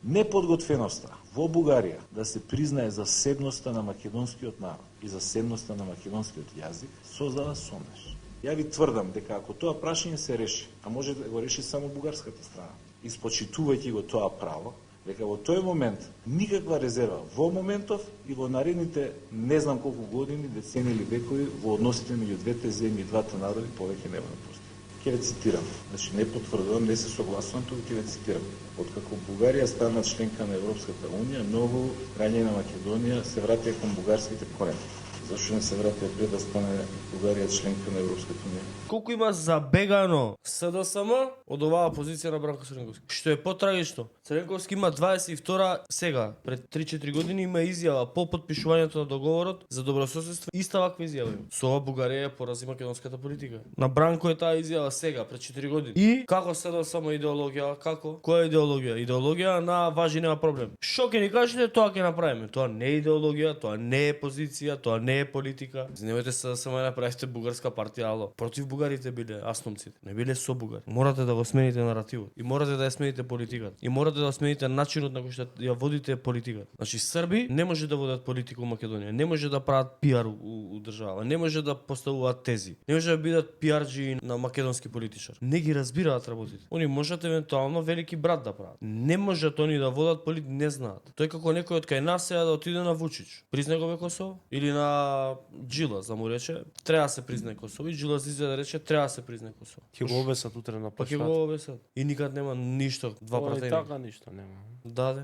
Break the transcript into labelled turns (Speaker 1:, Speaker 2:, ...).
Speaker 1: Неподготвеноста во Бугарија да се признае засебноста на македонскиот народ и засебноста на македонскиот јазик создава сомнеш. Ја ви тврдам дека ако тоа прашање се реши, а може да го реши само бугарската страна, испочитувајќи го тоа право, дека во тој момент никаква резерва во моментов и во наредните не знам колку години, децени или векови во односите меѓу двете земји и двата народи повеќе нема да постои. Ќе ве цитирам, значи не потврдувам, не се согласувам, туку ќе ве цитирам. Откако Бугарија стана членка на Европската унија, многу граѓани на Македонија се вратија кон бугарските корени. Зашто не се вратија пред да стане Бугарија членка на Европската унија?
Speaker 2: Колку има забегано СДСМ од оваа позиција на Бранко Црненковски? Што е потрагично? Црненковски има 22 сега, пред 3-4 години има изјава по потпишувањето на договорот за добрососедство, иста ваква изјава има. Со ова Бугарија порази македонската политика. На Бранко е таа изјава сега, пред 4 години. И како СДСМ идеологија, како? Која идеологија? Идеологија на важи нема проблем. Што ќе ни кажете, тоа ќе направиме. Тоа не е идеологија, тоа не е позиција, тоа не е политика. Немојте се да само направите бугарска партија, ало. Против бугарите биле асномците, не биле со бугари. Морате да го смените наративот и морате да ја смените политиката. И морате да смените начинот на кој што ја водите политиката. Значи Срби не може да водат политика во Македонија, не може да прават пиар у држава, не може да поставуваат тези, не може да бидат пиарџи на македонски политичари. Не ги разбираат работите. Они можат евентуално велики брат да прават. Не можат они да водат политика, не знаат. Тој како некој од кај нас сега да отиде на Вучич, признае го Косово или на Джилас да му рече треба да се признае Косово и Джилас излезе да рече треба да се признае Косово.
Speaker 3: Ќе го обесат утре на
Speaker 2: Па ќе го обесат. И никад нема ништо, два
Speaker 3: Ова и
Speaker 2: пратени.
Speaker 3: така ништо нема.
Speaker 2: Даде.